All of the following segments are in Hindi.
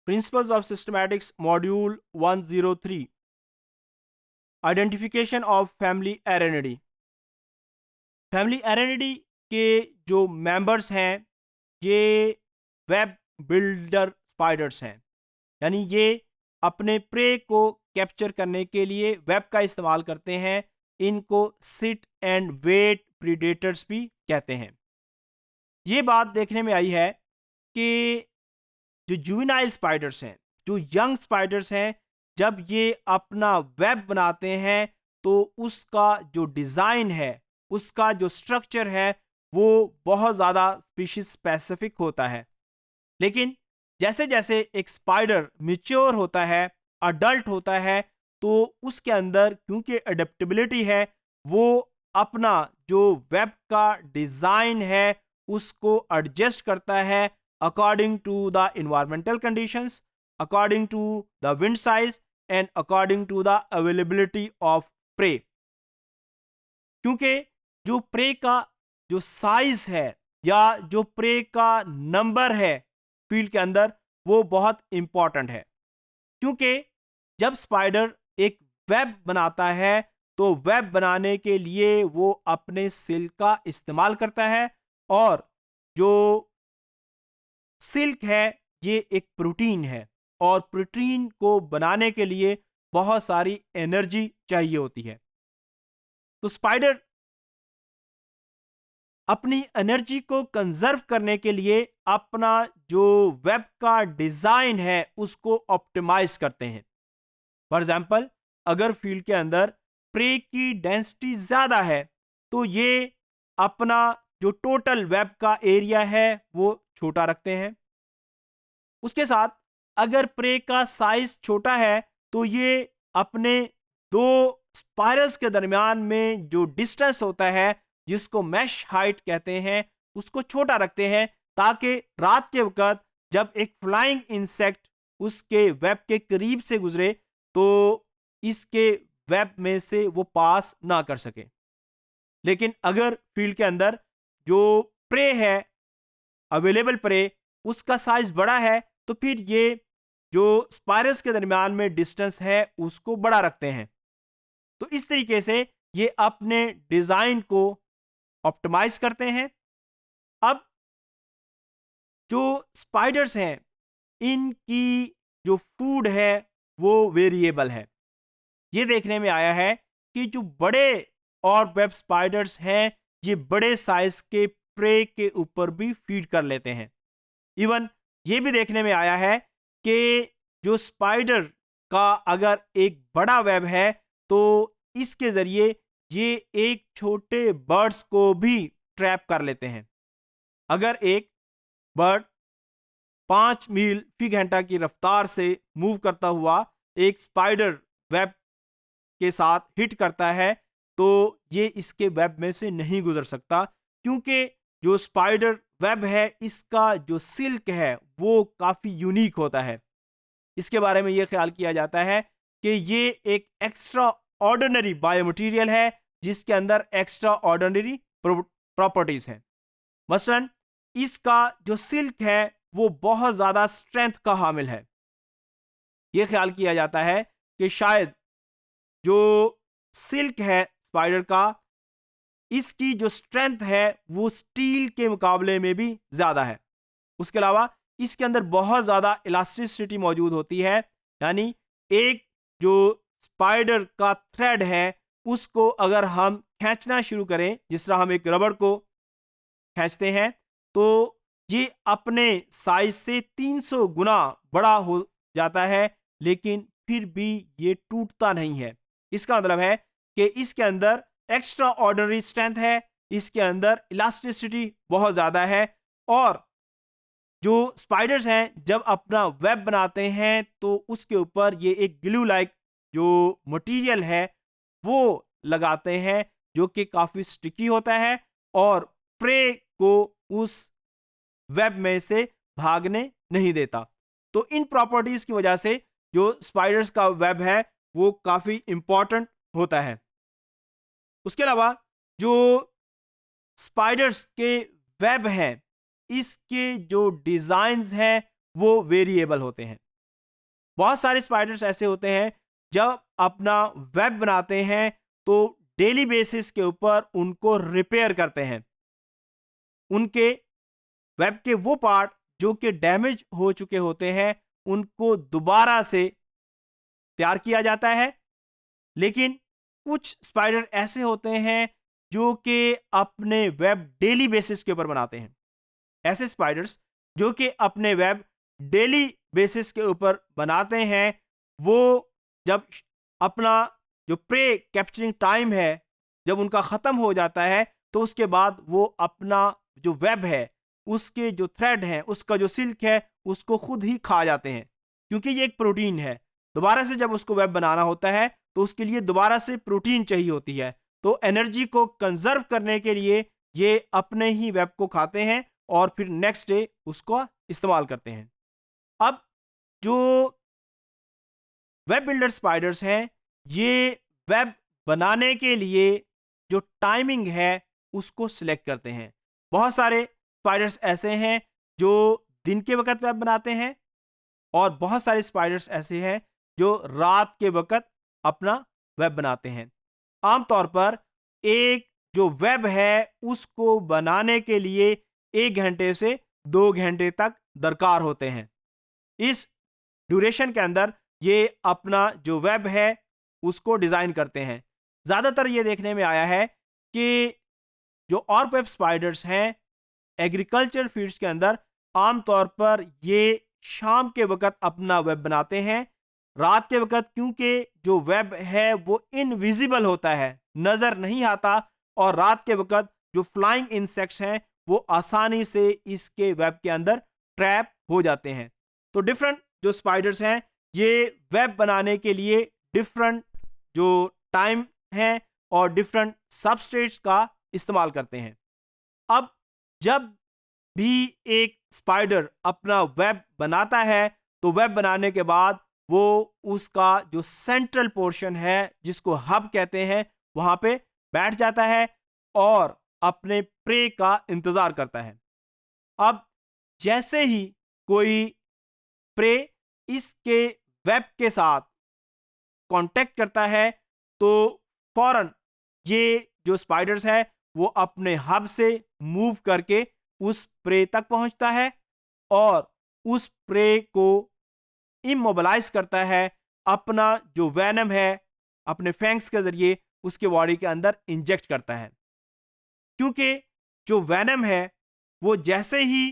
Principles of systematics module 103 identification of family Araneidae. Family Araneidae के जो मेंबर्स हैं ये वेब बिल्डर स्पाइडर्स हैं, यानी ये अपने प्रे को कैप्चर करने के लिए वेब का इस्तेमाल करते हैं। इनको सिट एंड वेट प्रीडेटर्स भी कहते हैं। ये बात देखने में आई है कि जो जुवेनाइल स्पाइडर्स हैं, जो यंग स्पाइडर्स हैं, जब ये अपना वेब बनाते हैं तो उसका जो डिज़ाइन है, उसका जो स्ट्रक्चर है, वो बहुत ज़्यादा स्पीशीज स्पेसिफिक होता है। लेकिन जैसे जैसे एक स्पाइडर मैच्योर होता है, अडल्ट होता है, तो उसके अंदर क्योंकि अडेप्टेबिलिटी है, वो अपना जो वेब का डिज़ाइन है उसको एडजस्ट करता है according to the environmental conditions, according to the wind size and according to the availability of prey। क्योंकि जो प्रे का जो साइज है या जो प्रे का नंबर है फील्ड के अंदर, वो बहुत इंपॉर्टेंट है। क्योंकि जब स्पाइडर एक वेब बनाता है तो वेब बनाने के लिए वो अपने सिल्क का इस्तेमाल करता है, और जो सिल्क है ये एक प्रोटीन है, और प्रोटीन को बनाने के लिए बहुत सारी एनर्जी चाहिए होती है। तो स्पाइडर अपनी एनर्जी को कंजर्व करने के लिए अपना जो वेब का डिजाइन है उसको ऑप्टिमाइज करते हैं। फॉर एग्जाम्पल, अगर फील्ड के अंदर प्रे की डेंसिटी ज्यादा है तो ये अपना जो टोटल वेब का एरिया है वो छोटा रखते हैं। उसके साथ अगर प्रे का साइज छोटा है तो ये अपने दो स्पाइरल्स के दरमियान में जो डिस्टेंस होता है, जिसको मैश हाइट कहते हैं, उसको छोटा रखते हैं, ताकि रात के वक्त जब एक फ्लाइंग इंसेक्ट उसके वेब के करीब से गुजरे तो इसके वेब में से वो पास ना कर सके। लेकिन अगर फील्ड के अंदर जो प्रे है, अवेलेबल प्रे, उसका साइज बड़ा है तो फिर ये जो स्पाइरल्स के दरमियान में डिस्टेंस है उसको बड़ा रखते हैं। तो इस तरीके से ये अपने डिजाइन को ऑप्टिमाइज करते हैं। अब जो स्पाइडर्स हैं इनकी जो फूड है वो वेरिएबल है। ये देखने में आया है कि जो बड़े और वेब स्पाइडर्स हैं ये बड़े साइज के प्रे के ऊपर भी फीड कर लेते हैं। इवन ये भी देखने में आया है कि जो स्पाइडर का अगर एक बड़ा वेब है तो इसके जरिए ये एक छोटे बर्ड्स को भी ट्रैप कर लेते हैं। अगर एक बर्ड 5 मील फी घंटा की रफ्तार से मूव करता हुआ एक स्पाइडर वेब के साथ हिट करता है तो ये इसके वेब में से नहीं गुजर सकता, क्योंकि जो स्पाइडर वेब है इसका जो सिल्क है वो काफ़ी यूनिक होता है। इसके बारे में ये ख्याल किया जाता है कि ये एक एक्स्ट्रा ऑर्डिनरी बायोमटीरियल है जिसके अंदर एक्स्ट्रा ऑर्डिनरी प्रॉपर्टीज हैं। मसलन इसका जो सिल्क है वो बहुत ज़्यादा स्ट्रेंथ का हामिल है। ये ख्याल किया जाता है कि शायद जो सिल्क है स्पाइडर का, इसकी जो स्ट्रेंथ है वो स्टील के मुकाबले में भी ज़्यादा है। उसके अलावा इसके अंदर बहुत ज़्यादा इलास्टिसिटी मौजूद होती है, यानी एक जो स्पाइडर का थ्रेड है उसको अगर हम खींचना शुरू करें, जिस तरह हम एक रबड़ को खींचते हैं, तो ये अपने साइज से 300 गुना बड़ा हो जाता है, लेकिन फिर भी ये टूटता नहीं है। इसका मतलब है कि इसके अंदर एक्स्ट्रा ऑर्डिनरी स्ट्रेंथ है, इसके अंदर इलास्टिसिटी बहुत ज़्यादा है, और जो स्पाइडर्स हैं जब अपना वेब बनाते हैं तो उसके ऊपर ये एक ग्लू लाइक जो मटेरियल है वो लगाते हैं, जो कि काफ़ी स्टिकी होता है और प्रे को उस वेब में से भागने नहीं देता। तो इन प्रॉपर्टीज की वजह से जो स्पाइडर्स का वेब है वो काफ़ी इंपॉर्टेंट होता है। उसके अलावा जो स्पाइडर्स के वेब हैं इसके जो डिज़ाइंस हैं वो वेरिएबल होते हैं। बहुत सारे स्पाइडर्स ऐसे होते हैं जब अपना वेब बनाते हैं तो डेली बेसिस के ऊपर उनको रिपेयर करते हैं। उनके वेब के वो पार्ट जो कि डैमेज हो चुके होते हैं उनको दोबारा से तैयार किया जाता है। लेकिन कुछ स्पाइडर ऐसे होते हैं जो कि अपने वेब डेली बेसिस के ऊपर बनाते हैं। ऐसे स्पाइडर्स जो कि अपने वेब डेली बेसिस के ऊपर बनाते हैं, वो जब अपना जो प्रे कैप्चरिंग टाइम है जब उनका ख़त्म हो जाता है तो उसके बाद वो अपना जो वेब है उसके जो थ्रेड है उसका जो सिल्क है उसको खुद ही खा जाते हैं, क्योंकि ये एक प्रोटीन है। दोबारा से जब उसको वेब बनाना होता है तो उसके लिए दोबारा से प्रोटीन चाहिए होती है। तो एनर्जी को कंजर्व करने के लिए ये अपने ही वेब को खाते हैं और फिर नेक्स्ट डे उसको इस्तेमाल करते हैं। अब जो वेब बिल्डर स्पाइडर्स हैं, ये वेब बनाने के लिए जो टाइमिंग है उसको सिलेक्ट करते हैं। बहुत सारे स्पाइडर्स ऐसे हैं जो दिन के वक्त वेब बनाते हैं और बहुत सारे स्पाइडर्स ऐसे हैं जो रात के वक्त अपना वेब बनाते हैं। आमतौर पर एक जो वेब है उसको बनाने के लिए 1 घंटे से 2 घंटे तक दरकार होते हैं। इस ड्यूरेशन के अंदर ये अपना जो वेब है उसको डिज़ाइन करते हैं। ज़्यादातर ये देखने में आया है कि जो और वेब स्पाइडर्स हैं एग्रीकल्चर फील्ड्स के अंदर आमतौर पर ये शाम के वक्त अपना वेब बनाते हैं। रात के वक्त क्योंकि जो वेब है वो इनविजिबल होता है, नज़र नहीं आता, और रात के वक्त जो फ्लाइंग इंसेक्ट्स हैं वो आसानी से इसके वेब के अंदर ट्रैप हो जाते हैं। तो डिफरेंट जो स्पाइडर्स हैं ये वेब बनाने के लिए डिफरेंट जो टाइम है और डिफरेंट सबस्ट्रेट्स का इस्तेमाल करते हैं। अब जब भी एक स्पाइडर अपना वेब बनाता है तो वेब बनाने के बाद वो उसका जो सेंट्रल पोर्शन है जिसको हब कहते हैं वहां पे बैठ जाता है और अपने प्रे का इंतजार करता है। अब जैसे ही कोई प्रे इसके वेब के साथ कांटेक्ट करता है तो फौरन ये जो स्पाइडर्स है वो अपने हब से मूव करके उस प्रे तक पहुंचता है और उस प्रे को इमोबिलाइज करता है, अपना जो वेनम है अपने फैंक्स के जरिए उसके बॉडी के अंदर इंजेक्ट करता है। क्योंकि जो वेनम है वो जैसे ही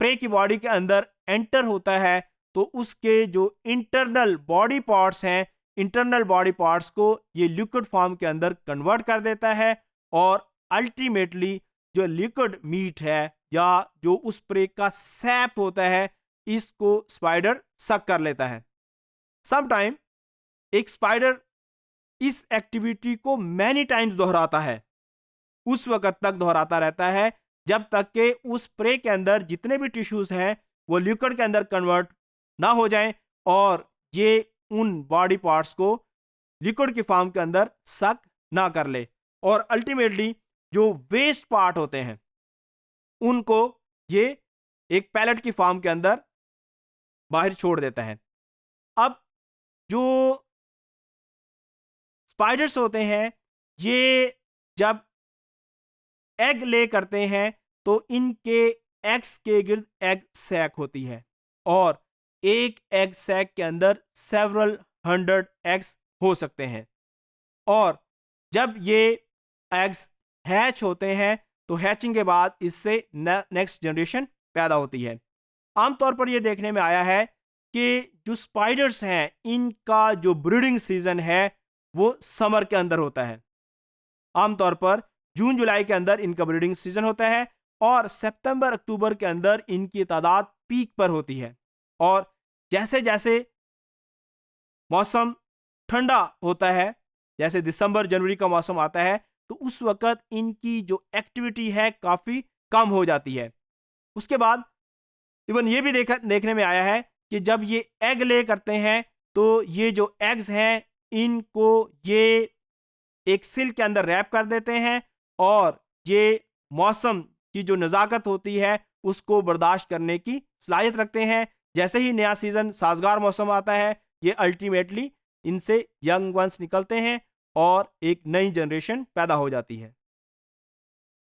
प्रे की बॉडी के अंदर एंटर होता है तो उसके जो इंटरनल बॉडी पार्ट्स हैं, इंटरनल बॉडी पार्ट्स को ये लिक्विड फॉर्म के अंदर कन्वर्ट कर देता है और अल्टीमेटली जो लिक्विड मीट है या जो उस प्रे का सैप होता है इसको स्पाइडर सक कर लेता है। समटाइम एक स्पाइडर इस एक्टिविटी को मैनी टाइम्स दोहराता है, उस वक्त तक दोहराता रहता है जब तक कि उस प्रे के अंदर जितने भी टिश्यूज हैं वो लिक्विड के अंदर कन्वर्ट ना हो जाएं और ये उन बॉडी पार्ट्स को लिक्विड की फॉर्म के अंदर सक ना कर ले और अल्टीमेटली जो वेस्ट पार्ट होते हैं उनको ये एक पैलेट की फॉर्म के अंदर बाहर छोड़ देता है। अब जो स्पाइडर्स होते हैं ये जब एग ले करते हैं तो इनके एग्स के गिर्द एग सैक होती है और एक एग सैक के अंदर सेवरल 100 एग्स हो सकते हैं। और जब ये एग्स हैच होते हैं तो हैचिंग के बाद इससे नेक्स्ट जनरेशन पैदा होती है। आमतौर पर यह देखने में आया है कि जो स्पाइडर्स हैं इनका जो ब्रीडिंग सीजन है वो समर के अंदर होता है। आमतौर पर जून जुलाई के अंदर इनका ब्रीडिंग सीजन होता है और सितंबर अक्टूबर के अंदर इनकी तादाद पीक पर होती है। और जैसे जैसे मौसम ठंडा होता है, जैसे दिसंबर जनवरी का मौसम आता है, तो उस वक्त इनकी जो एक्टिविटी है काफ़ी कम हो जाती है। उसके बाद इवन ये भी देखने में आया है कि जब ये एग ले करते हैं तो ये जो एग्स हैं इनको ये एक सिल्क के अंदर रैप कर देते हैं और ये मौसम की जो नज़ाकत होती है उसको बर्दाश्त करने की सलाहियत रखते हैं, जैसे ही नया सीजन साजगार मौसम आता है, ये अल्टीमेटली इनसे यंग वंस निकलते हैं और एक नई जनरेशन पैदा हो जाती है।